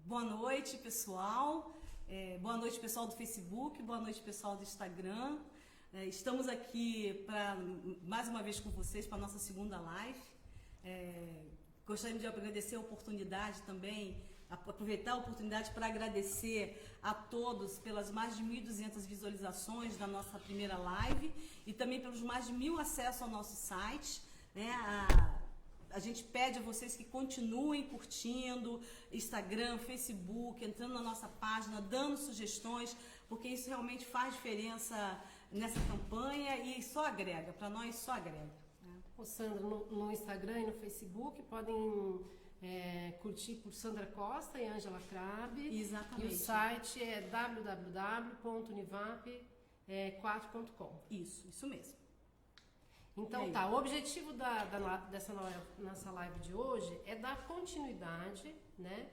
Boa noite, pessoal. Boa noite, pessoal do Facebook. Boa noite, pessoal do Instagram. Estamos aqui mais uma vez com vocês para a nossa segunda live. Gostaria de agradecer a oportunidade também, aproveitar a oportunidade para agradecer a todos pelas mais de 1.200 visualizações da nossa primeira live e também pelos mais de 1.000 acessos ao nosso site, né? A gente pede a vocês que continuem curtindo Instagram, Facebook, entrando na nossa página, dando sugestões, porque isso realmente faz diferença nessa campanha e só agrega, para nós só agrega. Ô Sandra, no Instagram e no Facebook podem curtir por Sandra Costa e Ângela Crabe. Exatamente. E o site é www.univap4.com. Isso mesmo. Então tá, o objetivo dessa nossa live de hoje é dar continuidade, né,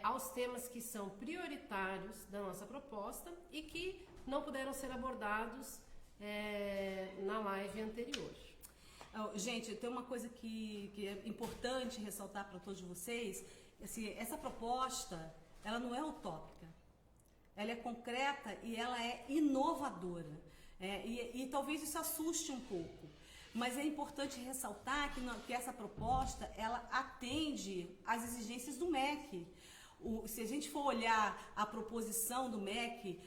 aos temas que são prioritários da nossa proposta e que não puderam ser abordados na live anterior. Gente, tem uma coisa que é importante ressaltar para todos vocês, assim, essa proposta, ela não é utópica, ela é concreta e ela é inovadora, e talvez isso assuste um pouco. Mas é importante ressaltar que essa proposta, ela atende às exigências do MEC. Se a gente for olhar a proposição do MEC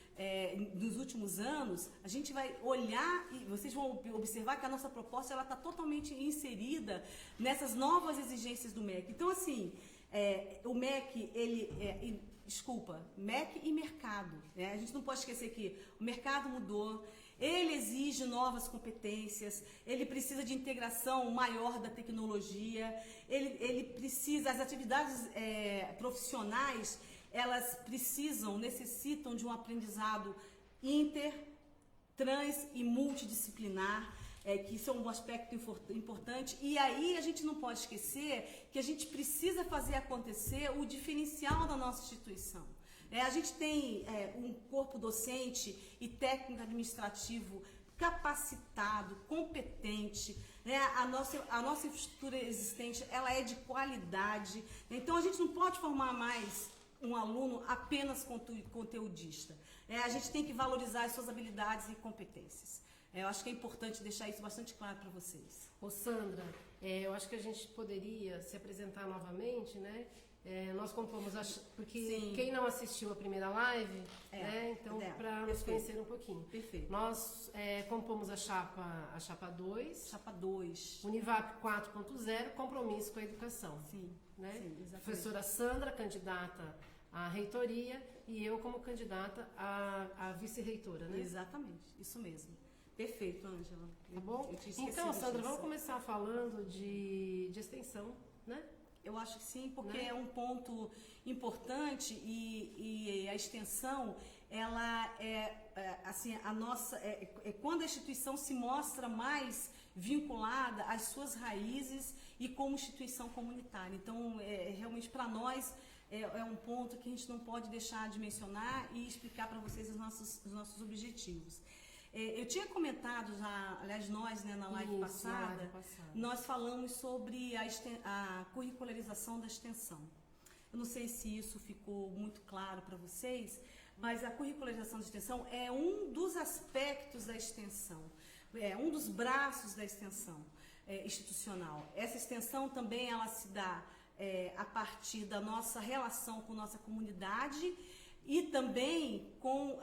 nos últimos anos, a gente vai olhar e vocês vão observar que a nossa proposta está totalmente inserida nessas novas exigências do MEC. Então, assim, o MEC, MEC e mercado, né? A gente não pode esquecer que o mercado mudou, ele exige novas competências, ele precisa de integração maior da tecnologia, ele precisa, as atividades profissionais, elas necessitam de um aprendizado inter, trans e multidisciplinar, que isso é um aspecto importante. E aí a gente não pode esquecer que a gente precisa fazer acontecer o diferencial da nossa instituição. A gente tem um corpo docente e técnico administrativo capacitado, competente, né? A nossa infraestrutura existente, ela é de qualidade. Então a gente não pode formar mais um aluno apenas conteudista. A gente tem que valorizar as suas habilidades e competências. Eu acho que é importante deixar isso bastante claro para vocês. Ô Sandra, eu acho que a gente poderia se apresentar novamente, né? Nós compomos, porque Sim. Quem não assistiu a primeira live, né? Então, para nos conhecer um pouquinho. Perfeito. Nós compomos a chapa 2. Chapa 2. Univap 4.0, compromisso com a educação. Sim, né? Sim, exatamente. Professora Sandra, candidata à reitoria, e eu como candidata à vice-reitora, né? Exatamente, isso mesmo. Perfeito, Ângela. Tá bom? Então, Sandra, vamos começar falando de extensão, né? Eu acho que sim, porque é um ponto importante e a extensão, ela assim, a nossa, quando a instituição se mostra mais vinculada às suas raízes e como instituição comunitária. Então, realmente para nós é um ponto que a gente não pode deixar de mencionar e explicar para vocês os nossos objetivos. Eu tinha comentado já, aliás, nós, né, na live passada, nós falamos sobre a curricularização da extensão. Eu não sei se isso ficou muito claro para vocês, mas a curricularização da extensão é um dos aspectos da extensão, um dos braços da extensão institucional. Essa extensão também ela se dá a partir da nossa relação com nossa comunidade e também com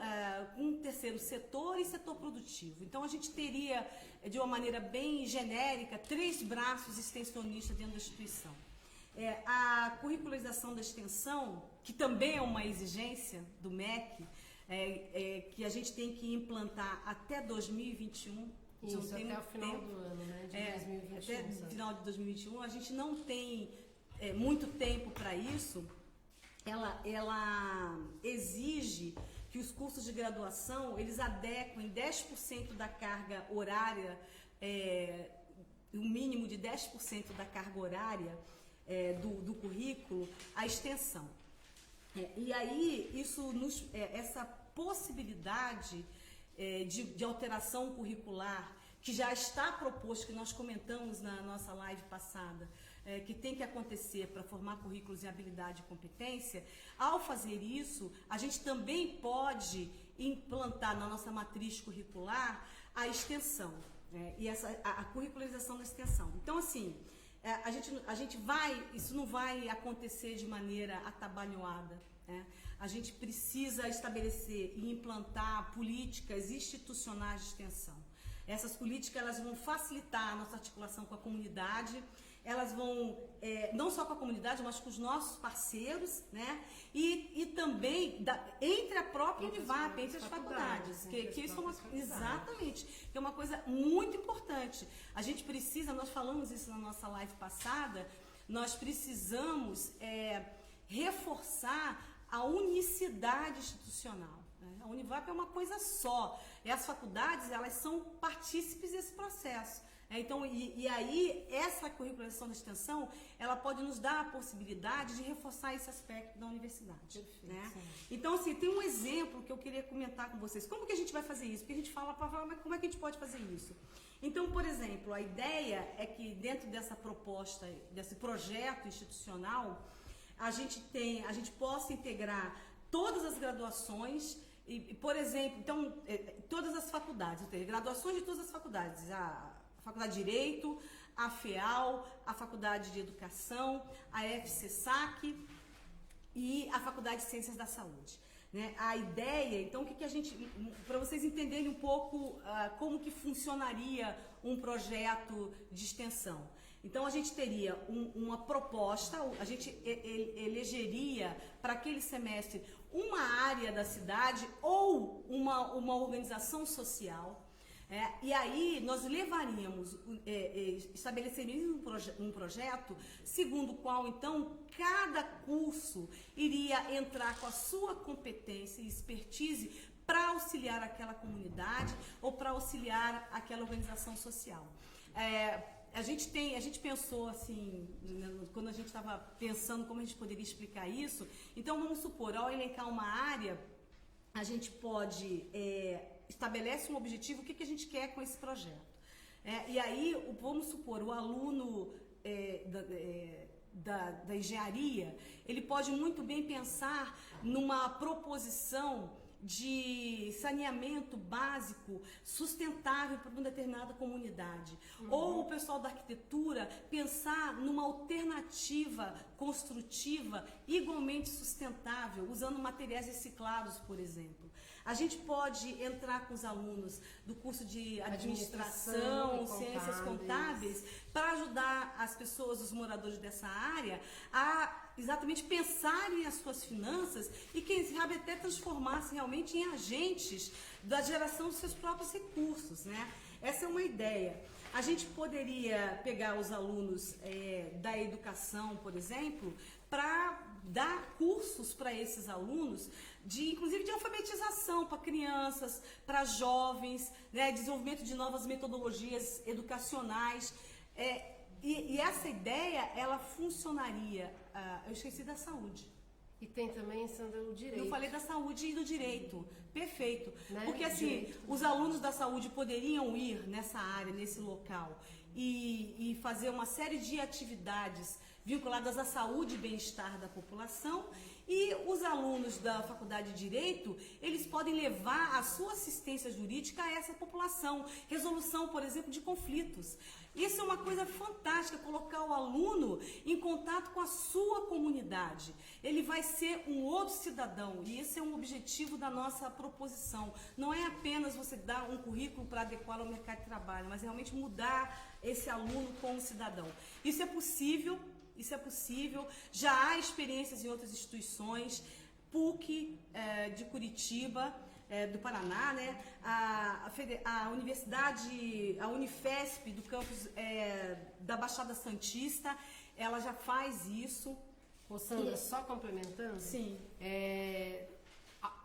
um terceiro setor e setor produtivo. Então, a gente teria, de uma maneira bem genérica, 3 braços extensionistas dentro da instituição. A curricularização da extensão, que também é uma exigência do MEC, que a gente tem que implantar até 2021. Isso, até o final do ano, né, de 2021. Até o final de 2021. A gente não tem muito tempo para isso. Ela exige que os cursos de graduação, eles adequem 10% da carga horária, um mínimo de 10% da carga horária do currículo à extensão. E aí, essa possibilidade de alteração curricular, que já está proposto, que nós comentamos na nossa live passada, que tem que acontecer para formar currículos em habilidade e competência, ao fazer isso, a gente também pode implantar na nossa matriz curricular a extensão, né? E a curricularização da extensão. Então, assim, a gente isso não vai acontecer de maneira atabalhoada, né? A gente precisa estabelecer e implantar políticas institucionais de extensão. Essas políticas elas vão facilitar a nossa articulação com a comunidade, elas vão, não só com a comunidade, mas com os nossos parceiros, né? E também entre a própria Univap, entre as faculdades. Que isso é exatamente, que é uma coisa muito importante. A gente precisa, nós falamos isso na nossa live passada, nós precisamos reforçar a unicidade institucional. A Univap é uma coisa só. E as faculdades, elas são partícipes desse processo. Então, e aí, essa curricularização da extensão, ela pode nos dar a possibilidade de reforçar esse aspecto da universidade. Perfeito, né? Então, assim, tem um exemplo que eu queria comentar com vocês. Como que a gente vai fazer isso? Porque a gente fala para falar, mas como é que a gente pode fazer isso? Então, por exemplo, a ideia é que dentro dessa proposta, desse projeto institucional, a gente possa integrar todas as graduações e, por exemplo, então, todas as faculdades, graduações de todas as faculdades, a Faculdade de Direito, a FEAL, a Faculdade de Educação, a FCSAC e a Faculdade de Ciências da Saúde. Né? A ideia, então, que a gente, para vocês entenderem um pouco como que funcionaria um projeto de extensão. Então, a gente teria uma proposta, a gente elegeria para aquele semestre uma área da cidade ou uma organização social. E aí nós levaríamos, estabeleceríamos um projeto segundo o qual, então, cada curso iria entrar com a sua competência e expertise para auxiliar aquela comunidade ou para auxiliar aquela organização social. A gente pensou assim, quando a gente estava pensando como a gente poderia explicar isso, então vamos supor, ao elencar uma área, a gente pode... estabelece um objetivo, o que a gente quer com esse projeto. E aí, vamos supor, o aluno da engenharia, ele pode muito bem pensar numa proposição de saneamento básico sustentável para uma determinada comunidade. Ou o pessoal da arquitetura pensar numa alternativa construtiva igualmente sustentável, usando materiais reciclados, por exemplo. A gente pode entrar com os alunos do curso de administração, ciências contábeis, para ajudar as pessoas, os moradores dessa área, a exatamente pensarem as suas finanças e, quem sabe, até transformar-se realmente em agentes da geração dos seus próprios recursos, né? Essa é uma ideia. A gente poderia pegar os alunos da educação, por exemplo, para dar cursos para esses alunos, inclusive de alfabetização para crianças, para jovens, né, desenvolvimento de novas metodologias educacionais. E essa ideia, ela funcionaria, eu esqueci da saúde. E tem também, Sandra, o direito. Eu falei da saúde e do direito, perfeito. Né? Porque assim, os alunos da saúde poderiam ir nessa área, nesse local, e fazer uma série de atividades vinculadas à saúde e bem-estar da população. E os alunos da Faculdade de Direito, eles podem levar a sua assistência jurídica a essa população. Resolução, por exemplo, de conflitos. Isso é uma coisa fantástica, colocar o aluno em contato com a sua comunidade. Ele vai ser um outro cidadão, e esse é um objetivo da nossa proposição. Não é apenas você dar um currículo para adequar ao mercado de trabalho, mas realmente mudar esse aluno como cidadão. Isso é possível. Já há experiências em outras instituições, PUC de Curitiba, do Paraná, né? A Universidade, a Unifesp do campus da Baixada Santista, ela já faz isso. Ô Sandra, só complementando, sim.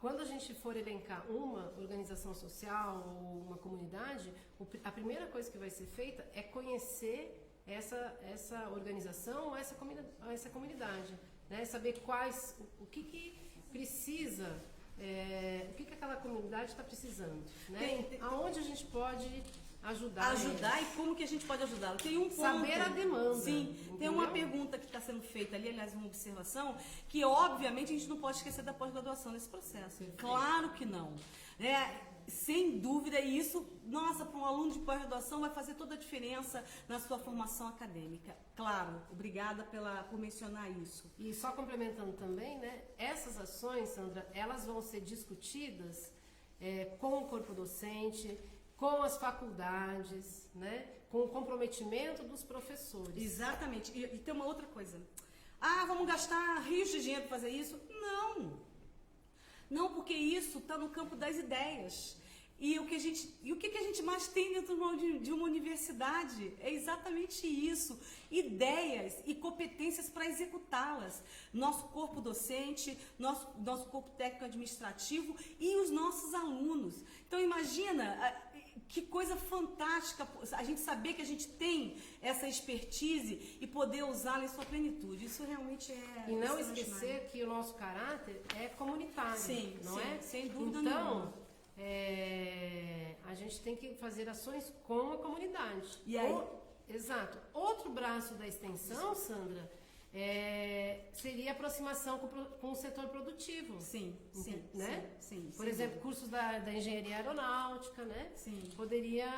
Quando a gente for elencar uma organização social ou uma comunidade, a primeira coisa que vai ser feita é conhecer essa organização ou essa comunidade, né? Saber o que precisa, o que aquela comunidade está precisando, né? Aonde a gente pode ajudar e como que a gente pode ajudá-lo. Tem um ponto. Saber a demanda. Sim, entendeu? tem uma pergunta que está sendo feita ali, aliás, uma observação, que obviamente a gente não pode esquecer da pós-graduação nesse processo. Perfeito. Claro que não. Sem dúvida, e isso, nossa, para um aluno de pós-graduação vai fazer toda a diferença na sua formação acadêmica. Claro, obrigada por mencionar isso. E só complementando também, né, essas ações, Sandra, elas vão ser discutidas com o corpo docente, com as faculdades, né, com o comprometimento dos professores. Exatamente. E tem uma outra coisa. Vamos gastar rios de dinheiro para fazer isso? Não. Não, porque isso está no campo das ideias. E o que a gente mais tem dentro de uma universidade é exatamente isso. Ideias e competências para executá-las. Nosso corpo docente, nosso corpo técnico administrativo e os nossos alunos. Então imagina que coisa fantástica a gente saber que a gente tem essa expertise e poder usá-la em sua plenitude. Isso realmente é... E não esquecer que o nosso caráter é comunitário, sim, não sim, é? Sem dúvida nenhuma. Então, a gente tem que fazer ações com a comunidade. E aí? Exato. Outro braço da extensão, Sandra, seria a aproximação com o setor produtivo. Sim, né? Sim, por exemplo, cursos da engenharia aeronáutica, né? Sim. Poderia,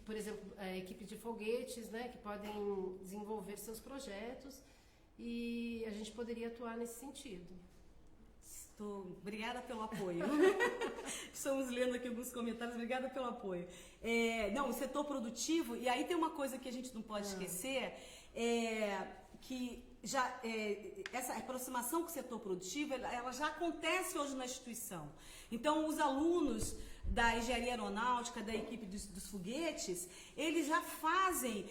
por exemplo, a equipe de foguetes, né? Que podem desenvolver seus projetos e a gente poderia atuar nesse sentido. Obrigada pelo apoio. Estamos lendo aqui alguns comentários. Obrigada pelo apoio. Não, o setor produtivo, e aí tem uma coisa que a gente não pode esquecer, que essa aproximação com o setor produtivo, ela já acontece hoje na instituição. Então, os alunos da engenharia aeronáutica, da equipe dos foguetes, eles já fazem,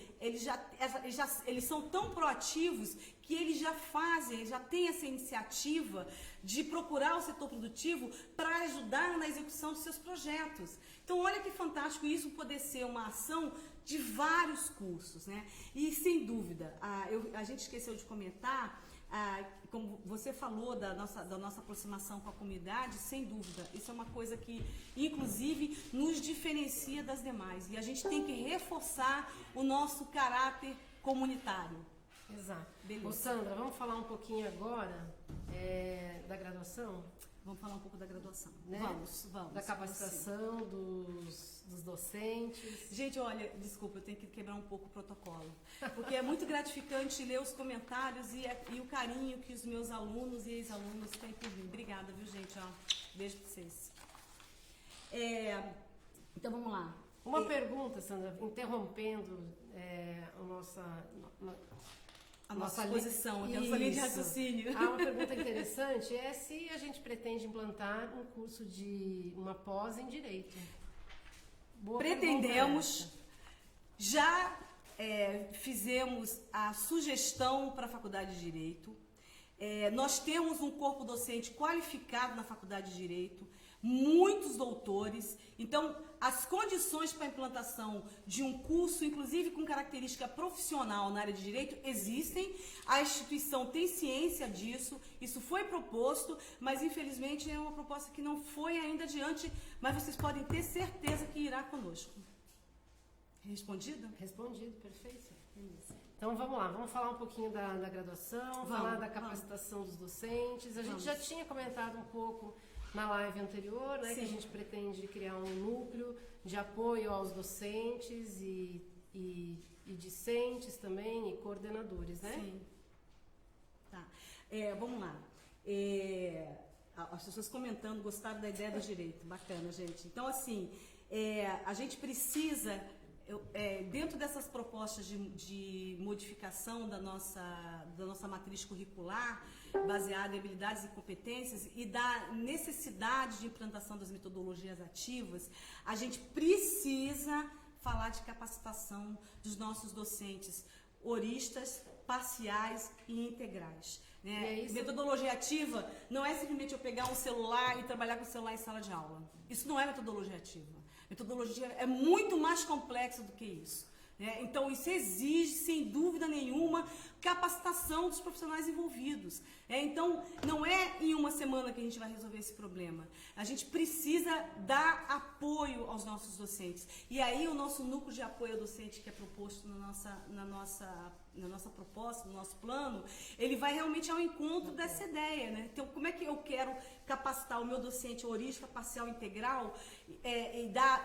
eles são tão proativos que eles já têm essa iniciativa de procurar o setor produtivo para ajudar na execução dos seus projetos. Então, olha que fantástico isso poder ser uma ação de vários cursos, né? E, sem dúvida, a gente esqueceu de comentar, como você falou da nossa aproximação com a comunidade, sem dúvida, isso é uma coisa que, inclusive, nos diferencia das demais. E a gente tem que reforçar o nosso caráter comunitário. Exato. Beleza. Ô, Sandra, vamos falar um pouquinho agora da graduação? Vamos falar um pouco da graduação. Né? Vamos. Da capacitação dos docentes. Gente, olha, desculpa, eu tenho que quebrar um pouco o protocolo. Porque é muito gratificante ler os comentários e o carinho que os meus alunos e ex-alunos têm por mim. Obrigada, viu, gente? Beijo pra vocês. Então, vamos lá. Uma pergunta, Sandra, interrompendo a nossa posição, a nossa linha de raciocínio. Uma pergunta interessante se a gente pretende implantar um curso uma pós em Direito. Pretendemos, já fizemos a sugestão para a Faculdade de Direito. Nós temos um corpo docente qualificado na Faculdade de Direito, muitos doutores. Então, as condições para a implantação de um curso, inclusive com característica profissional na área de direito, existem. A instituição tem ciência disso, isso foi proposto, mas infelizmente é uma proposta que não foi ainda adiante, mas vocês podem ter certeza que irá conosco. Respondido? Respondido, perfeito. Então vamos lá, vamos falar um pouquinho da graduação, falar da capacitação dos docentes. A gente já tinha comentado um pouco na live anterior, né, que a gente pretende criar um núcleo de apoio aos docentes e discentes também, e coordenadores, né? Sim. Tá. Vamos lá. As pessoas comentando, gostaram da ideia do direito. Bacana, gente. Então, assim, a gente precisa... dentro dessas propostas de modificação da nossa matriz curricular, baseada em habilidades e competências, e da necessidade de implantação das metodologias ativas, a gente precisa falar de capacitação dos nossos docentes horistas, parciais e integrais. Né? Metodologia ativa não é simplesmente eu pegar um celular e trabalhar com o celular em sala de aula. Isso não é metodologia ativa. Metodologia é muito mais complexa do que isso. Né? Então, isso exige, sem dúvida nenhuma, capacitação dos profissionais envolvidos. Então, não é em uma semana que a gente vai resolver esse problema. A gente precisa dar apoio aos nossos docentes. E aí, o nosso núcleo de apoio ao docente que é proposto na nossa proposta, no nosso plano, ele vai realmente ao encontro dessa ideia, né? Então, como é que eu quero capacitar o meu docente holística, parcial, integral,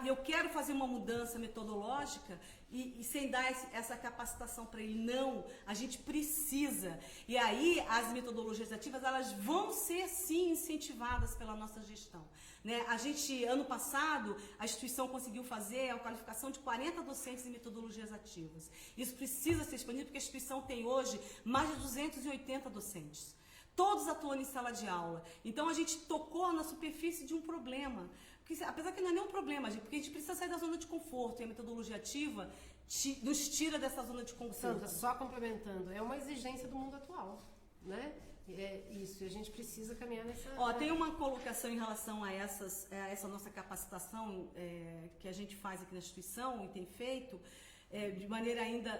eu quero fazer uma mudança metodológica e sem dar essa capacitação para ele? Não, a gente precisa. E aí, as metodologias ativas, elas vão ser, sim, incentivadas pela nossa gestão. Né? A gente, ano passado, a instituição conseguiu fazer a qualificação de 40 docentes em metodologias ativas. Isso precisa ser expandido, porque a instituição tem hoje mais de 280 docentes. Todos atuando em sala de aula. Então, a gente tocou na superfície de um problema. Porque, apesar que não é nem um problema, porque a gente precisa sair da zona de conforto. E a metodologia ativa nos tira dessa zona de conforto. Sandra, só complementando, é uma exigência do mundo atual, né? É isso, e a gente precisa caminhar nessa... Tem uma colocação em relação a essa nossa capacitação que a gente faz aqui na instituição e tem feito, de maneira ainda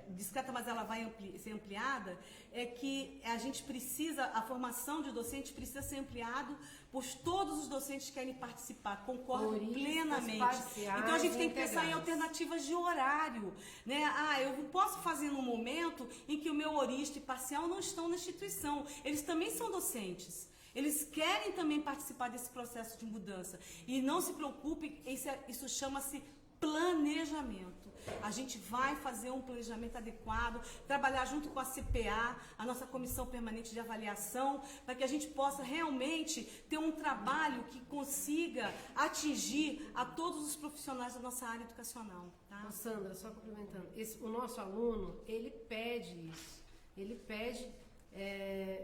discreta, mas ela vai ser ampliada, é que a gente precisa, a formação de docentes precisa ser ampliado por todos os docentes que querem participar. Concordo plenamente. Então a gente tem que pensar em alternativas de horário, né? Eu não posso fazer num momento em que o meu horista e parcial não estão na instituição. Eles também são docentes. Eles querem também participar desse processo de mudança. E não se preocupe, isso chama-se planejamento. A gente vai fazer um planejamento adequado, trabalhar junto com a CPA, a nossa Comissão Permanente de Avaliação, para que a gente possa realmente ter um trabalho que consiga atingir a todos os profissionais da nossa área educacional. Tá? Sandra, só complementando, o nosso aluno, ele pede isso, ele pede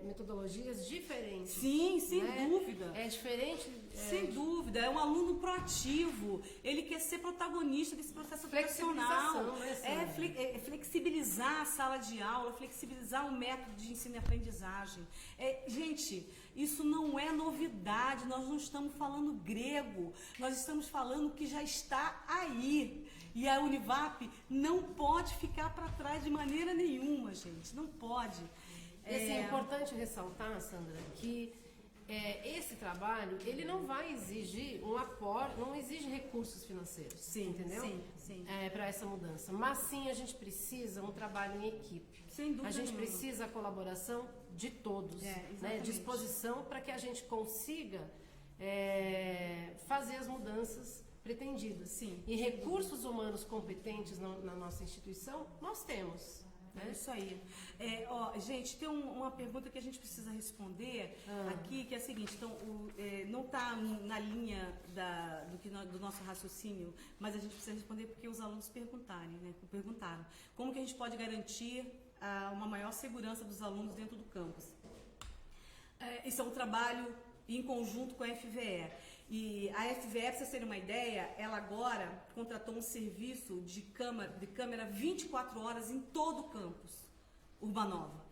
metodologias diferentes. Sim, sem dúvida. É diferente. Sem dúvida. É um aluno proativo. Ele quer ser protagonista desse processo educacional. Flexibilizar a sala de aula, flexibilizar o método de ensino e aprendizagem. Gente, isso não é novidade. Nós não estamos falando grego. Nós estamos falando que já está aí. E a Univap não pode ficar para trás de maneira nenhuma, gente. Não pode. É importante ressaltar, Sandra, que esse trabalho, ele não vai exigir um aporte, não exige recursos financeiros, sim, entendeu? Sim. Para essa mudança. Mas sim, a gente precisa um trabalho em equipe. Sem dúvida. A gente precisa a colaboração de todos, né? Disposição para que a gente consiga fazer as mudanças pretendidas. Sim. E recursos humanos competentes na nossa instituição, nós temos. É isso aí. Gente, tem uma pergunta que a gente precisa responder aqui, que é a seguinte, então, não está na linha do nosso raciocínio, mas a gente precisa responder porque os alunos perguntaram. Como que a gente pode garantir uma maior segurança dos alunos dentro do campus? Isso é um trabalho em conjunto com a FVE. E a FVE, para vocês terem uma ideia, ela agora contratou um serviço de câmera 24 horas em todo o campus Urbanova.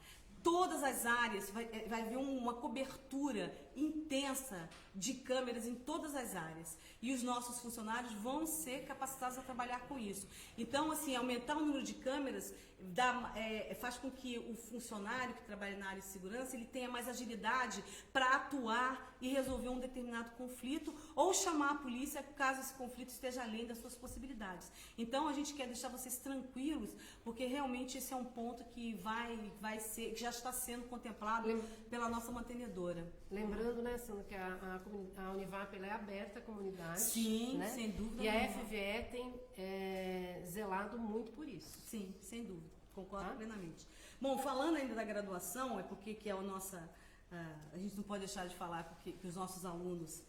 Todas as áreas, vai haver uma cobertura intensa de câmeras em todas as áreas. E os nossos funcionários vão ser capacitados a trabalhar com isso. Então, assim, aumentar o número de câmeras faz com que o funcionário que trabalha na área de segurança ele tenha mais agilidade para atuar e resolver um determinado conflito ou chamar a polícia caso esse conflito esteja além das suas possibilidades. Então, a gente quer deixar vocês tranquilos, porque realmente esse é um ponto que que já está sendo contemplado pela nossa mantenedora. Lembrando, né, Sandra, que a Univap ela é aberta à comunidade. Sim, né? Sem dúvida. E a FVE tem zelado muito por isso. Sim, sem dúvida. Concordo plenamente. Bom, falando ainda da graduação, porque que é a nossa... a gente não pode deixar de falar que os nossos alunos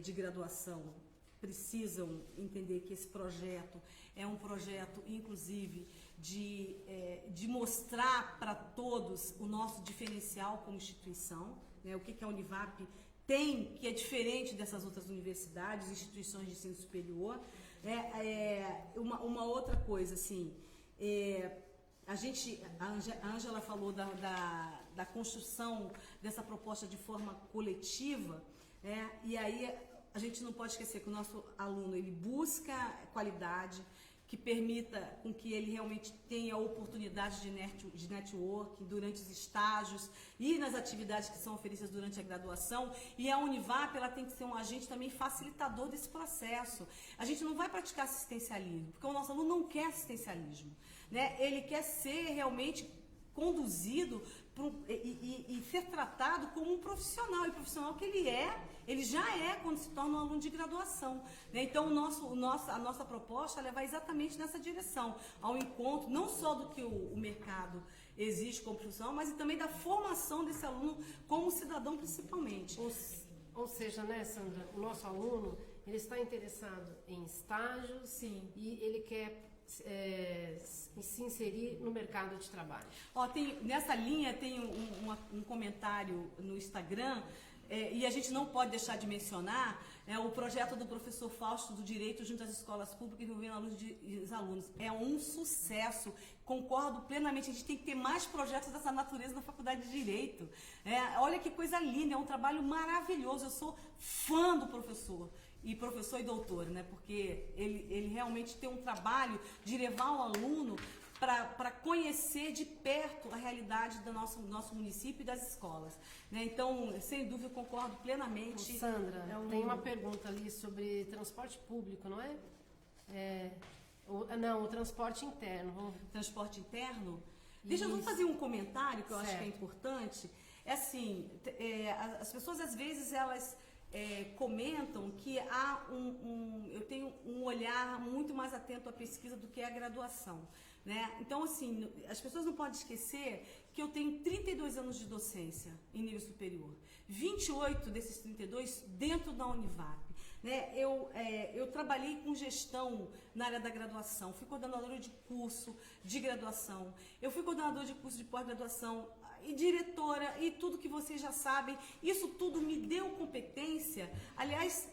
de graduação precisam entender que esse projeto é um projeto, inclusive, de mostrar para todos o nosso diferencial como instituição, né? O que a Univap tem, que é diferente dessas outras universidades, instituições de ensino superior. Uma outra coisa, assim, a Ângela falou da construção dessa proposta de forma coletiva, e aí a gente não pode esquecer que o nosso aluno ele busca qualidade, que permita com que ele realmente tenha oportunidades de networking durante os estágios e nas atividades que são oferecidas durante a graduação. E a Univap, ela tem que ser um agente também facilitador desse processo. A gente não vai praticar assistencialismo, porque o nosso aluno não quer assistencialismo, né? Ele quer ser realmente conduzido e ser tratado como um profissional, e profissional que ele já é quando se torna um aluno de graduação, né? Então a nossa proposta ela vai exatamente nessa direção, ao encontro não só do que o mercado exige como profissional, mas também da formação desse aluno como cidadão principalmente. Ou seja, né, Sandra, o nosso aluno ele está interessado em estágios. Sim. E ele quer se inserir no mercado de trabalho. Nessa linha tem um comentário no Instagram, e a gente não pode deixar de mencionar o projeto do professor Fausto do Direito junto às escolas públicas envolvendo os alunos. É um sucesso, concordo plenamente, a gente tem que ter mais projetos dessa natureza na Faculdade de Direito. Olha que coisa linda, é um trabalho maravilhoso, eu sou fã do professor e doutor, né? Porque ele realmente tem um trabalho de levar o aluno para conhecer de perto a realidade do nosso município e das escolas, né? Então, sem dúvida, eu concordo plenamente. Sandra, tem uma pergunta ali sobre transporte público, não é? O transporte interno. Transporte interno? Vamos fazer um comentário que eu acho que é importante. Assim, as pessoas às vezes elas comentam que eu tenho um olhar muito mais atento à pesquisa do que à graduação, né? Então, assim, as pessoas não podem esquecer que eu tenho 32 anos de docência em nível superior, 28 desses 32 dentro da Univap, né? Eu trabalhei com gestão na área da graduação, fui coordenadora de curso de graduação, eu fui coordenadora de curso de pós-graduação, e diretora, e tudo que vocês já sabem, isso tudo me deu competência. Aliás,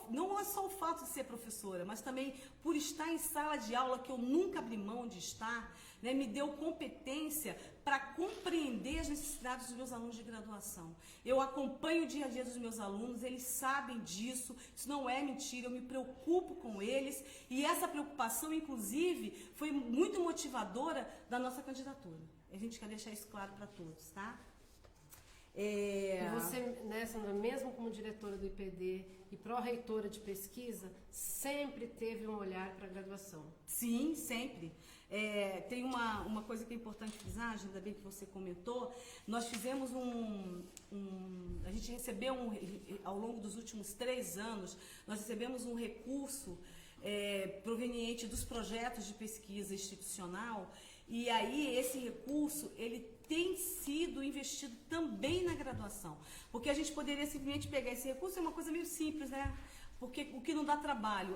não é só o fato de ser professora, mas também por estar em sala de aula, que eu nunca abri mão de estar, né, me deu competência para compreender as necessidades dos meus alunos de graduação. Eu acompanho o dia a dia dos meus alunos, eles sabem disso, isso não é mentira, eu me preocupo com eles, e essa preocupação, inclusive, foi muito motivadora da nossa candidatura. A gente quer deixar isso claro para todos, tá? E você, né, Sandra, mesmo como diretora do IPD e pró-reitora de pesquisa, sempre teve um olhar para a graduação? Sim, sempre. Tem uma coisa que é importante frisar, ainda bem que você comentou, nós fizemos a gente recebeu ao longo dos últimos 3 anos, nós recebemos um recurso proveniente dos projetos de pesquisa institucional. E aí, esse recurso, ele tem sido investido também na graduação. Porque a gente poderia simplesmente pegar esse recurso, é uma coisa meio simples, né? Porque o que não dá trabalho.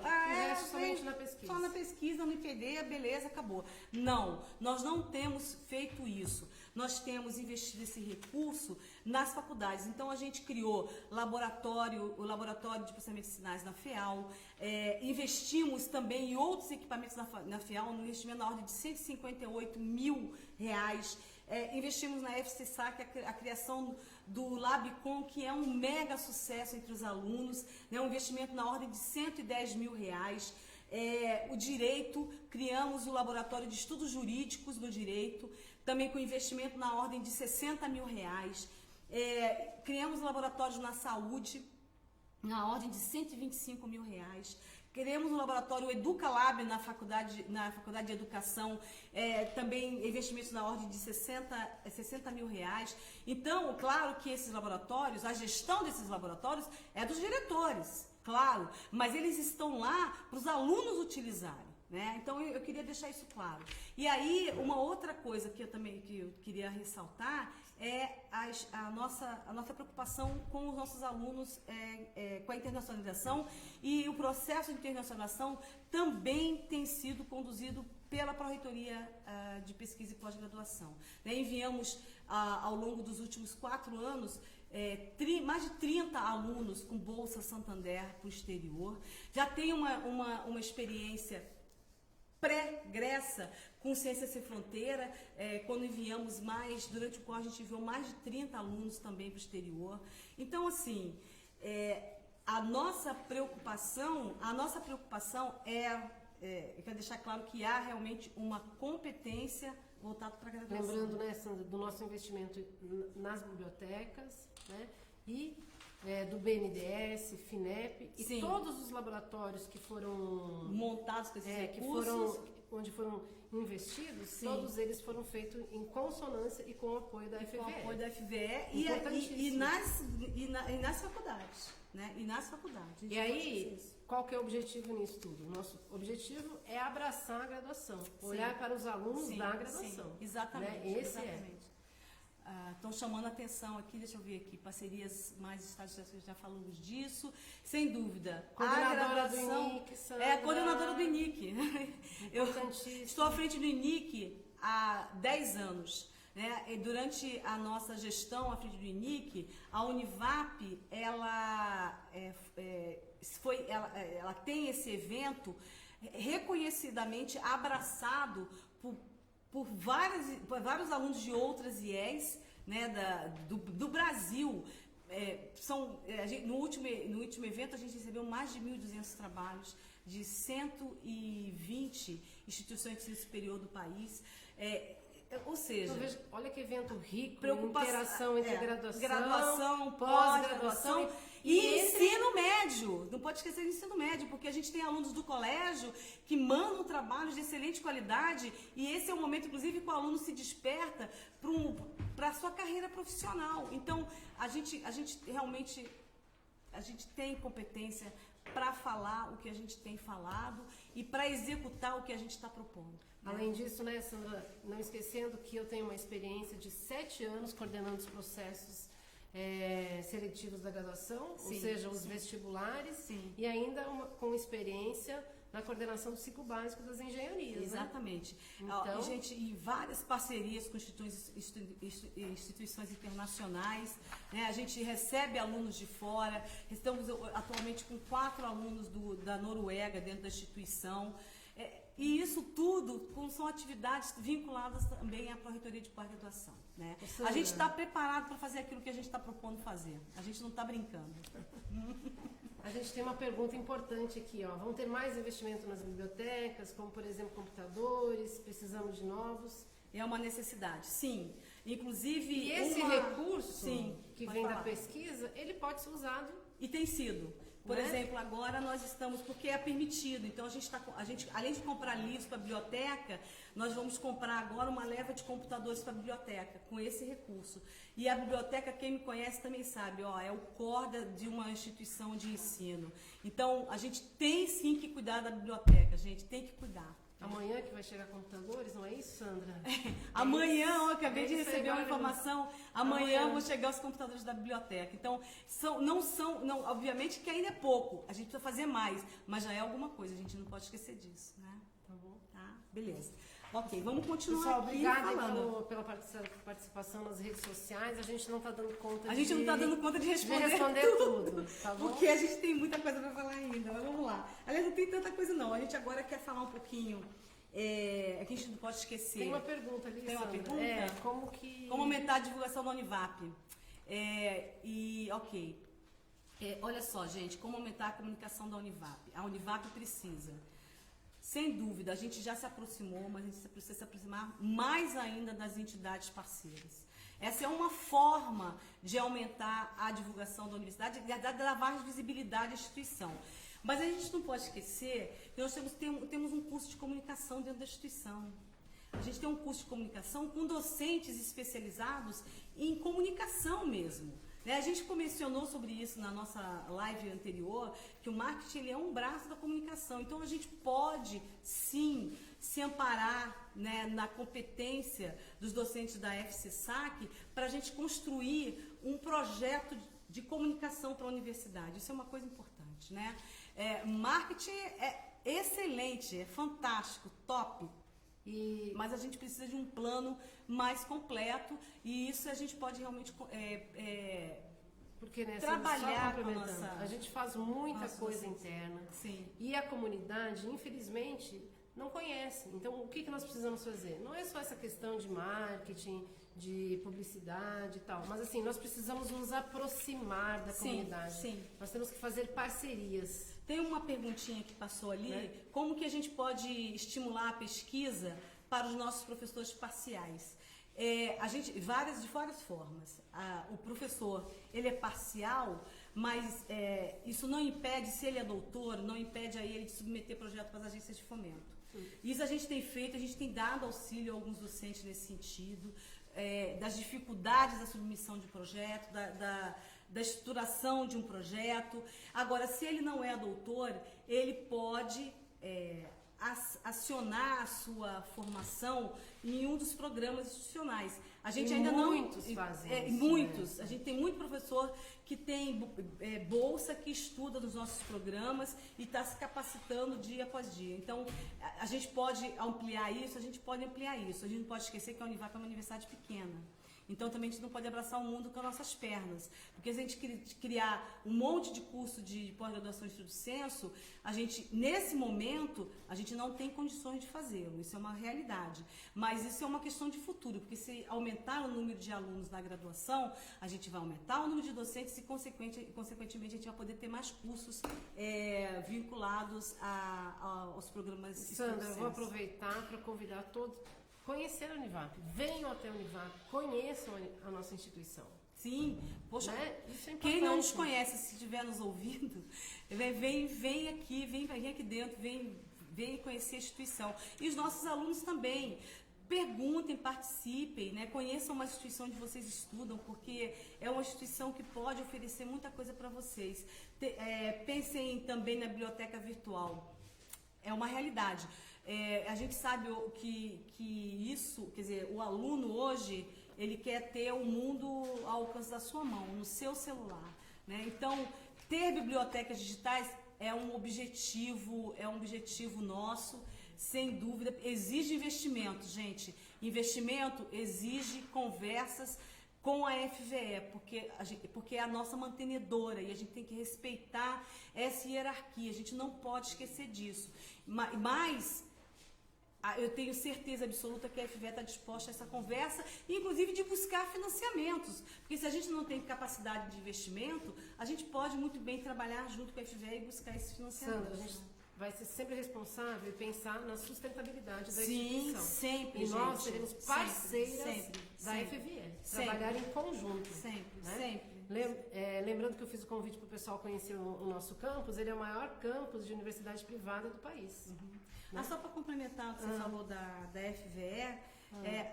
Somente na pesquisa. Só na pesquisa, no IPD, beleza, acabou. Não, nós não temos feito isso. Nós temos investido esse recurso nas faculdades. Então, a gente criou o laboratório de processamento de sinais na FEAL, investimos também em outros equipamentos na FEAL, no investimento na ordem de R$158 mil. Investimos na FCSAC, a criação do LabCom, que é um mega sucesso entre os alunos, né, um investimento na ordem de R$110 mil. O direito, criamos o laboratório de estudos jurídicos do direito, também com investimento na ordem de R$60 mil. Criamos laboratórios na saúde, na ordem de R$125 mil. Criamos um laboratório EducaLab na faculdade de Educação, também investimentos na ordem de R$60 mil. Então, claro que esses laboratórios, a gestão desses laboratórios é dos diretores, claro, mas eles estão lá para os alunos utilizarem, né? Então, eu queria deixar isso claro. E aí, uma outra coisa que eu queria ressaltar é a nossa preocupação com os nossos alunos, com a internacionalização, e o processo de internacionalização também tem sido conduzido pela Pró-Reitoria de Pesquisa e Pós-Graduação. Enviamos, ao longo dos últimos 4 anos, mais de 30 alunos com Bolsa Santander para o exterior. Já tem uma experiência pregressa com Ciência Sem Fronteira, quando enviamos durante o qual a gente enviou mais de 30 alunos também para o exterior. Então, assim, a nossa preocupação eu quero deixar claro que há realmente uma competência voltada para a graduação. Lembrando, né, Sandra, do nosso investimento nas bibliotecas, né, e do BNDES, FINEP, e Sim. todos os laboratórios que foram montados com esses recursos, onde foram investidos, Sim. todos eles foram feitos em consonância e com o apoio da FVE. Com o apoio da FVE e nas faculdades. Né? E nas faculdades. E aí, qual que é o objetivo nisso tudo? Nosso objetivo é abraçar a graduação, olhar para os alunos da graduação. Sim, exatamente. Né? Esse exatamente. Estão chamando a atenção aqui, deixa eu ver aqui, parcerias mais estágios, já falamos disso, sem dúvida. Coordenadora do INIC, Sandra. É a coordenadora do INIC. Eu estou à frente do INIC há 10 anos. Né? E durante a nossa gestão à frente do INIC, a Univap, ela tem esse evento reconhecidamente abraçado por vários alunos de outras IES, né, do Brasil. No último evento, a gente recebeu mais de 1.200 trabalhos de 120 instituições de ensino superior do país. Ou seja, olha que evento rico, interação entre graduação, pós-graduação e ensino médio. Não pode esquecer do ensino médio, porque a gente tem alunos do colégio que mandam trabalhos de excelente qualidade e esse é o momento, inclusive, que o aluno se desperta para a sua carreira profissional. Então, a gente realmente tem competência para falar o que a gente tem falado e para executar o que a gente está propondo. Além disso, né, Sandra, não esquecendo que eu tenho uma experiência de 7 anos coordenando os processos seletivos da graduação, sim, ou seja, os vestibulares, sim. E ainda com experiência na coordenação do ciclo básico das engenharias. Exatamente. Né? Então, gente, em várias parcerias com instituições internacionais, né? A gente recebe alunos de fora, estamos atualmente com 4 alunos da Noruega dentro da instituição. E isso tudo são atividades vinculadas também à Pró-Reitoria de Pós-Graduação. Né? A gente está preparado para fazer aquilo que a gente está propondo fazer. A gente não está brincando. A gente tem uma pergunta importante aqui. Vão ter mais investimento nas bibliotecas, como, por exemplo, computadores? Precisamos de novos? É uma necessidade, sim. Inclusive... E esse recurso que vem falar. da pesquisa, ele pode ser usado... E tem sido. Por exemplo, agora nós estamos, porque é permitido, então a gente além de comprar livros para a biblioteca, nós vamos comprar agora uma leva de computadores para a biblioteca, com esse recurso. E a biblioteca, quem me conhece também sabe, é o core de uma instituição de ensino. Então, a gente tem sim que cuidar da biblioteca, gente, tem que cuidar. Amanhã que vai chegar computadores, não é isso, Sandra? Amanhã, eu acabei de receber uma informação, amanhã vão chegar os computadores da biblioteca. Então, obviamente que ainda é pouco, a gente precisa fazer mais, mas já é alguma coisa, a gente não pode esquecer disso, né? Tá bom? Tá? Beleza. Ok, vamos continuar. Pessoal, aqui obrigada falando. pela participação nas redes sociais. A gente não está dando conta de responder tudo, tá bom? Porque a gente tem muita coisa para falar ainda, mas vamos lá. Aliás, não tem tanta coisa não. A gente agora quer falar um pouquinho, que a gente não pode esquecer. Tem uma pergunta ali, Tem uma Sandra. pergunta? Como aumentar a divulgação da Univap? Olha só, gente, como aumentar a comunicação da Univap? A Univap precisa. Sem dúvida, a gente já se aproximou, mas a gente precisa se aproximar mais ainda das entidades parceiras. Essa é uma forma de aumentar a divulgação da universidade e dar mais visibilidade à instituição. Mas a gente não pode esquecer que nós temos um curso de comunicação dentro da instituição. A gente tem um curso de comunicação com docentes especializados em comunicação mesmo. A gente mencionou sobre isso na nossa live anterior, que o marketing ele é um braço da comunicação. Então, a gente pode, sim, se amparar, né, na competência dos docentes da FCSAC para a gente construir um projeto de comunicação para a universidade. Isso é uma coisa importante. Né? Marketing é excelente, é fantástico, top. Mas a gente precisa de um plano mais completo e isso a gente pode realmente porque, né, trabalhar com a gente faz muita coisa interna. Sim. E a comunidade, infelizmente, não conhece. Então, o que nós precisamos fazer? Não é só essa questão de marketing, de publicidade e tal, mas assim, nós precisamos nos aproximar da comunidade. Sim. Nós temos que fazer parcerias. Tem uma perguntinha que passou ali, como que a gente pode estimular a pesquisa para os nossos professores parciais? De várias formas. O professor, ele é parcial, mas isso não impede, se ele é doutor, não impede a ele de submeter projeto para as agências de fomento. Isso a gente tem feito, a gente tem dado auxílio a alguns docentes nesse sentido, das dificuldades da submissão de projeto, da estruturação de um projeto. Agora, se ele não é doutor, ele pode acionar a sua formação em um dos programas institucionais. A gente ainda muitos fazem isso. Muitos. A gente tem muito professor que tem bolsa, que estuda nos nossos programas e está se capacitando dia após dia. Então, a gente pode ampliar isso, A gente não pode esquecer que a Univap é uma universidade pequena. Então, também a gente não pode abraçar o mundo com as nossas pernas. Porque se a gente criar um monte de curso de pós-graduação em estudo senso, nesse momento, a gente não tem condições de fazê-lo. Isso é uma realidade. Mas isso é uma questão de futuro, porque se aumentar o número de alunos na graduação, a gente vai aumentar o número de docentes e, consequentemente, a gente vai poder ter mais cursos vinculados aos programas. Sandra, eu vou aproveitar para convidar todos conhecer a Univap, venham até a Univap, conheçam a nossa instituição. Sim, poxa, isso é importante. Quem não nos conhece, se estiver nos ouvindo, vem aqui dentro, vem conhecer a instituição. E os nossos alunos também. Perguntem, participem, conheçam uma instituição onde vocês estudam, porque é uma instituição que pode oferecer muita coisa para vocês. Pensem também na biblioteca virtual. É uma realidade. A gente sabe que isso, quer dizer, o aluno hoje, ele quer ter o mundo ao alcance da sua mão, no seu celular, Então, ter bibliotecas digitais é um objetivo Nosso, sem dúvida. Exige investimento, gente. Investimento exige conversas com a FVE, porque é a nossa mantenedora e a gente tem que respeitar essa hierarquia, a gente não pode esquecer disso. Mas eu tenho certeza absoluta que a FVE está disposta a essa conversa, inclusive de buscar financiamentos, porque se a gente não tem capacidade de investimento, a gente pode muito bem trabalhar junto com a FVE e buscar esse financiamento. Sandra, a gente vai ser sempre responsável e pensar na sustentabilidade da instituição. Sim, sempre, e nós seremos parceiras da FVE, trabalhar em conjunto. Sempre. Lembrando que eu fiz o convite para o pessoal conhecer o nosso campus, ele é o maior campus de universidade privada do país. Só para complementar o que você falou da FVE,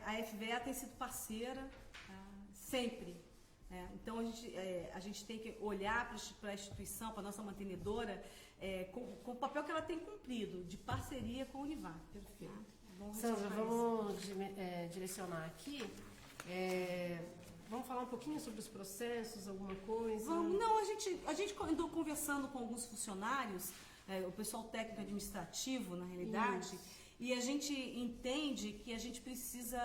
a FVE tem sido parceira sempre. Então a gente tem que olhar para a instituição, para a nossa mantenedora, com o papel que ela tem cumprido, de parceria com a Univap. Perfeito. Sandra, vamos direcionar aqui. Vamos falar um pouquinho sobre os processos, alguma coisa? Não, a gente andou conversando com alguns funcionários, o pessoal técnico administrativo, na realidade, e a gente entende que a gente precisa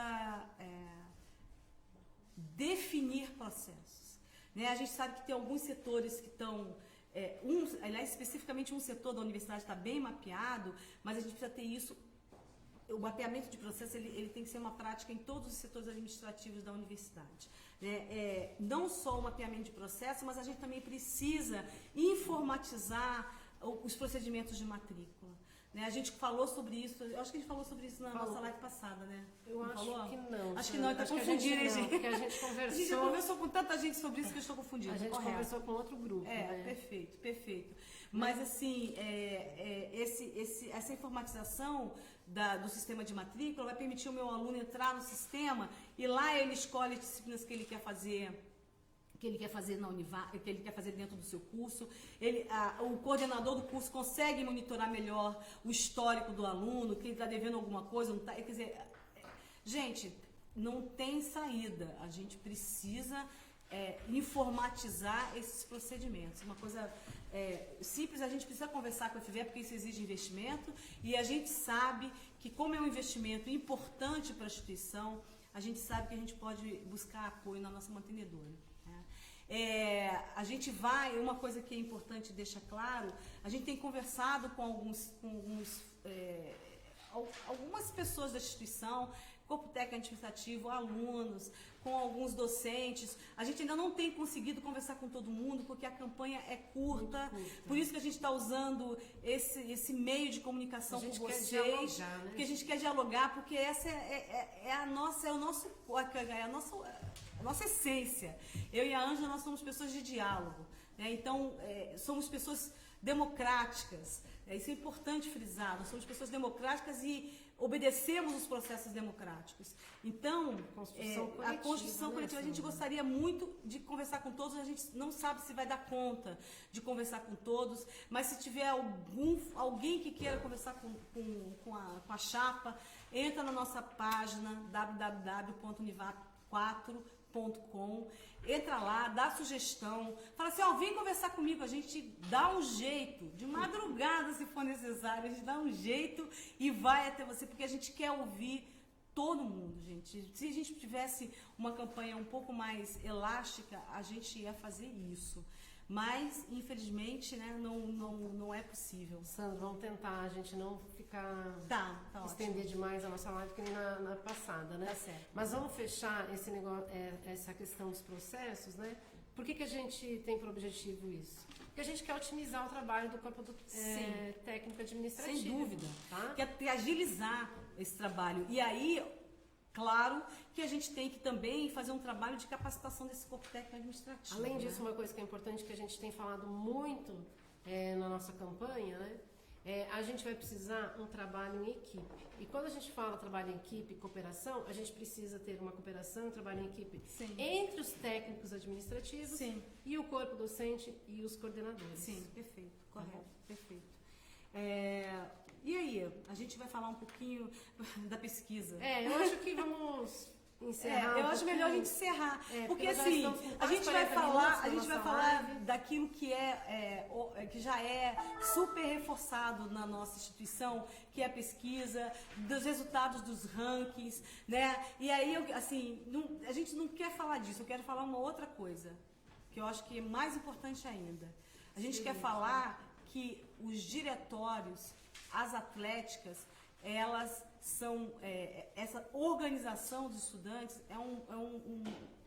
definir processos. A gente sabe que tem alguns setores que estão... aliás, especificamente um setor da universidade está bem mapeado, mas a gente precisa ter isso. O mapeamento de processo ele tem que ser uma prática em todos os setores administrativos da universidade. Não só o mapeamento de processo, mas a gente também precisa informatizar os procedimentos de matrícula. A gente falou sobre isso, eu acho que a gente falou sobre isso na nossa live passada, Eu acho que não. Acho que não, está confundindo, gente. Porque a gente conversou... A gente já conversou com tanta gente sobre isso que eu estou confundida. A gente conversou com outro grupo. Perfeito. Mas, assim, essa informatização do sistema de matrícula vai permitir o meu aluno entrar no sistema e lá ele escolhe as disciplinas que ele quer fazer, na Univap, que ele quer fazer dentro do seu curso. O coordenador do curso consegue monitorar melhor o histórico do aluno, que ele está devendo alguma coisa, não está. Quer dizer, gente, não tem saída. A gente precisa informatizar esses procedimentos. Uma coisa simples, a gente precisa conversar com a FVE, porque isso exige investimento, e a gente sabe que, como é um investimento importante para a instituição, a gente sabe que a gente pode buscar apoio na nossa mantenedora. A gente uma coisa que é importante deixar claro, a gente tem conversado com algumas pessoas da instituição, corpo técnico administrativo, alunos, com alguns docentes. A gente ainda não tem conseguido conversar com todo mundo, porque a campanha é curta. Por isso que a gente está usando esse meio de comunicação com vocês. Dialogar, né? Porque a gente quer dialogar, porque essa é a nossa essência. Eu e a Ângela, nós somos pessoas de diálogo, né? Então, somos pessoas democráticas. Isso é importante frisar. Nós somos pessoas democráticas e obedecemos os processos democráticos. Então, a Constituição coletiva, a gente gostaria muito de conversar com todos, a gente não sabe se vai dar conta de conversar com todos, mas se tiver alguém que queira conversar com a chapa, entra na nossa página www.univap4.com, entra lá, dá sugestão, fala assim, vem conversar comigo, a gente dá um jeito, de madrugada se for necessário, a gente dá um jeito e vai até você, porque a gente quer ouvir todo mundo, gente. Se a gente tivesse uma campanha um pouco mais elástica, a gente ia fazer isso. Mas, infelizmente, né, não é possível. Sandra, vamos tentar a gente não ficar estender ótimo. Demais a nossa live que nem na passada, né? Tá certo. Mas vamos fechar esse negócio, essa questão dos processos, né? Por que a gente tem por objetivo isso? Porque a gente quer otimizar o trabalho do corpo técnico administrativo. Sem dúvida. Tá? Quer agilizar esse trabalho. E aí, claro que a gente tem que também fazer um trabalho de capacitação desse corpo técnico administrativo. Além disso, uma coisa que é importante que a gente tem falado muito na nossa campanha, né? A gente vai precisar um trabalho em equipe. E quando a gente fala trabalho em equipe, cooperação, a gente precisa ter uma cooperação, um trabalho em equipe entre os técnicos administrativos e o corpo docente e os coordenadores. Sim, perfeito, correto, perfeito. E aí, a gente vai falar um pouquinho da pesquisa. Eu acho que vamos encerrar. Eu acho melhor a gente encerrar. Porque assim, a gente vai falar daquilo que que já é super reforçado na nossa instituição, que é a pesquisa, dos resultados dos rankings, né? E aí, a gente não quer falar disso, eu quero falar uma outra coisa, que eu acho que é mais importante ainda. A gente quer falar que os diretórios, as atléticas, elas são, essa organização dos estudantes é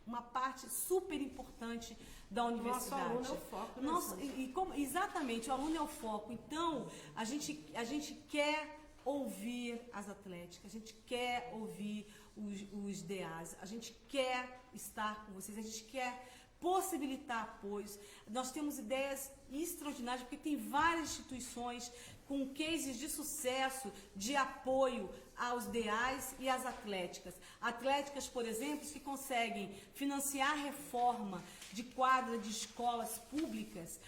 uma parte super importante da universidade. Nosso aluno é o foco. Exatamente, o aluno é o foco. Então, a gente quer ouvir as atléticas, a gente quer ouvir os DAs, a gente quer estar com vocês, a gente quer possibilitar apoios. Nós temos ideias extraordinárias, porque tem várias instituições com cases de sucesso de apoio aos DAs e às atléticas. Atléticas, por exemplo, que conseguem financiar a reforma de quadra de escolas públicas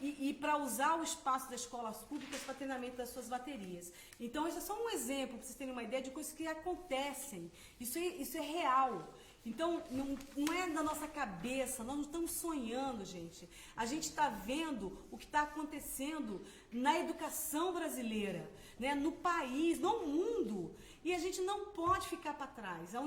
e para usar o espaço das escolas públicas para treinamento das suas baterias. Então, isso é só um exemplo, para vocês terem uma ideia de coisas que acontecem. Isso é real. Então, não é da nossa cabeça, nós não estamos sonhando, gente. A gente está vendo o que está acontecendo na educação brasileira, né? No país, no mundo. E a gente não pode ficar para trás. A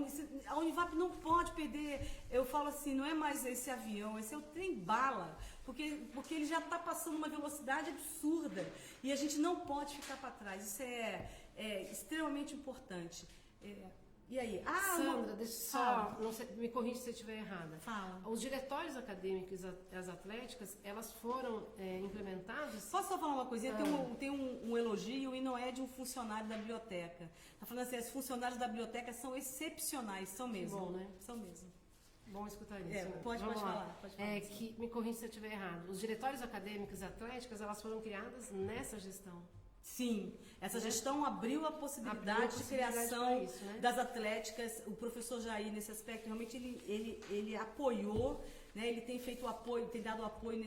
Univap não pode perder, eu falo assim, não é mais esse avião, esse é o trem-bala, porque ele já está passando uma velocidade absurda. E a gente não pode ficar para trás. Isso é extremamente importante. E aí? Sandra, deixa só, me corrija se eu estiver errada. Fala. Os diretórios acadêmicos e as atléticas, elas foram implementadas? Posso só falar uma coisinha? Tem um elogio e não é de um funcionário da biblioteca. Está falando assim, os funcionários da biblioteca são excepcionais, são mesmo. Bom, né? São mesmo. Bom escutar isso. Pode falar. Me corrija se eu estiver errado. Os diretórios acadêmicos e atléticas, elas foram criadas nessa gestão. Sim, essa gestão abriu a possibilidade de criação isso, né? das atléticas. O professor Jair, nesse aspecto, realmente ele apoiou, né? Ele tem feito o apoio, tem dado o apoio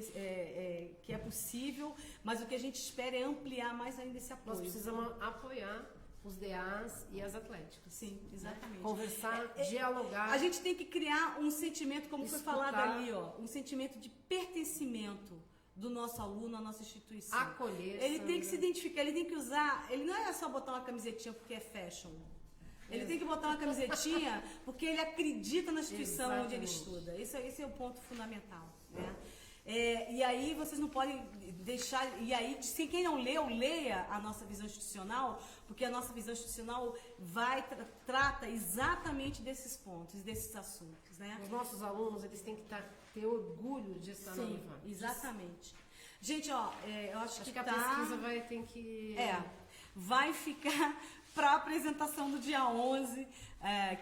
que é possível, mas o que a gente espera é ampliar mais ainda esse apoio. Nós precisamos apoiar os DAs e as atléticas. Sim, exatamente. Né? Conversar, dialogar. A gente tem que criar um sentimento, como escutar. foi falado ali, um sentimento de pertencimento do nosso aluno à nossa instituição. Acolher. Ele tem que se identificar, ele tem que usar, ele não é só botar uma camisetinha porque é fashion. Ele tem que botar uma camisetinha porque ele acredita na instituição onde ele estuda. Esse é o ponto fundamental, né? E aí vocês não podem deixar... E aí, se quem não leu, leia a nossa visão institucional, porque a nossa visão institucional trata exatamente desses pontos, desses assuntos, né? Os nossos alunos, eles têm que ter orgulho de estar na Univap. Exatamente. Gente, ó, eu acho que a pesquisa vai ter que... vai ficar para a apresentação do dia 11.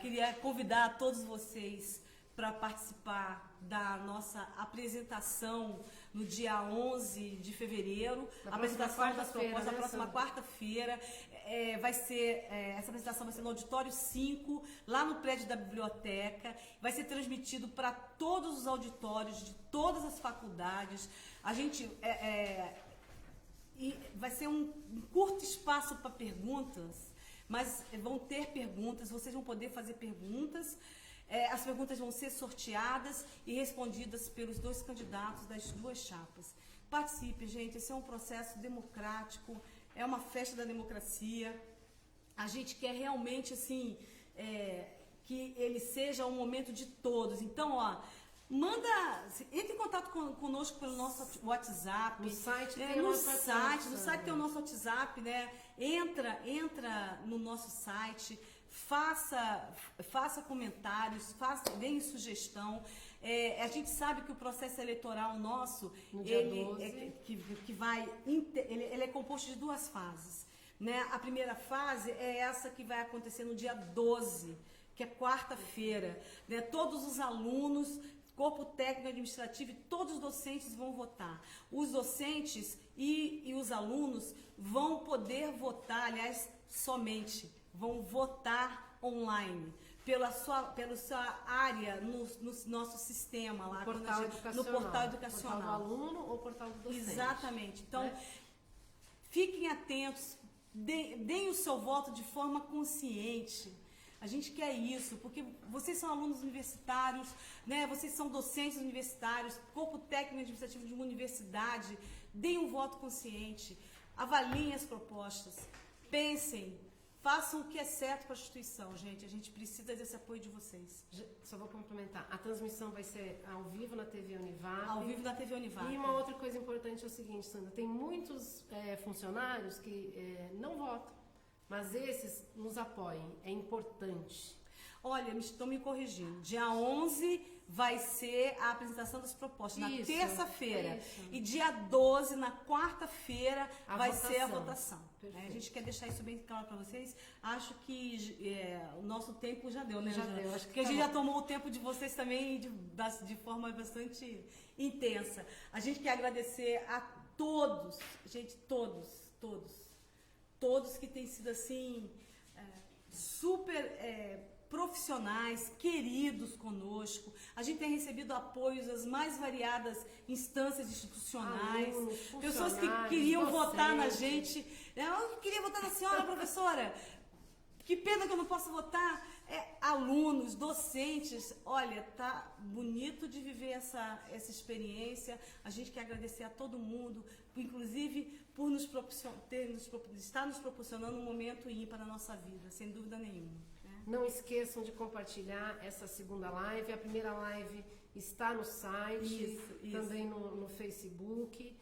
Queria convidar todos vocês para participar da nossa apresentação no dia 11 de fevereiro. A apresentação das propostas na próxima quarta-feira. Essa apresentação vai ser no Auditório 5, lá no prédio da biblioteca. Vai ser transmitido para todos os auditórios de todas as faculdades. A gente... E vai ser um curto espaço para perguntas, mas vão ter perguntas, vocês vão poder fazer perguntas. As perguntas vão ser sorteadas e respondidas pelos 2 candidatos das 2 chapas. Participe, gente, esse é um processo democrático, é uma festa da democracia. A gente quer realmente, assim, que ele seja um momento de todos. Então, ó, entre em contato conosco pelo nosso WhatsApp. No site no site tem o nosso WhatsApp, né? Entra no nosso site, faça comentários, deem sugestão. A gente sabe que o processo eleitoral nosso, ele é composto de 2 fases, né? A primeira fase é essa que vai acontecer no dia 12, que é quarta-feira, né? Todos os alunos, corpo técnico administrativo e todos os docentes vão votar. Os docentes e os alunos vão poder votar, aliás, somente vão votar online pela sua área no nosso sistema lá, no portal educacional. Portal do aluno ou portal do docente. Exatamente. Então, fiquem atentos, deem o seu voto de forma consciente. A gente quer isso, porque vocês são alunos universitários, né? Vocês são docentes universitários, corpo técnico administrativo de uma universidade. Deem um voto consciente, avaliem as propostas, pensem, façam o que é certo para a instituição, gente. A gente precisa desse apoio de vocês. Só vou complementar. A transmissão vai ser ao vivo na TV Univap. Ao vivo na TV Univap. E uma outra coisa importante é o seguinte, Sandra. Tem muitos funcionários que não votam. Mas esses nos apoiem, é importante. Olha, estão me corrigindo. Dia 11 vai ser a apresentação das propostas, na terça-feira. E dia 12, na quarta-feira, vai ser a votação. A gente quer deixar isso bem claro para vocês. Acho que o nosso tempo já deu, né? Já deu. Acho que a gente já tomou o tempo de vocês também de forma bastante intensa. A gente quer agradecer a todos, gente, todos que têm sido assim super profissionais, queridos conosco. A gente tem recebido apoios das mais variadas instâncias institucionais, pessoas que queriam votar na gente. Eu queria votar na senhora, professora. Que pena que eu não posso votar. Alunos, docentes, olha, tá bonito de viver essa experiência. A gente quer agradecer a todo mundo, inclusive por estar nos proporcionando um momento ímpar na nossa vida, sem dúvida nenhuma. Não esqueçam de compartilhar essa segunda live. A primeira live está no site, também no Facebook.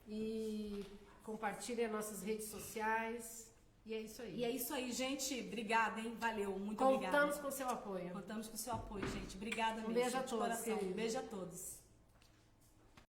E compartilhem as nossas redes sociais. E é isso aí. E é isso aí, gente. Obrigada, hein? Valeu. Muito obrigada. Contamos com o seu apoio. Contamos com o seu apoio, gente. Obrigada mesmo. Um beijo a todos. Um beijo a todos.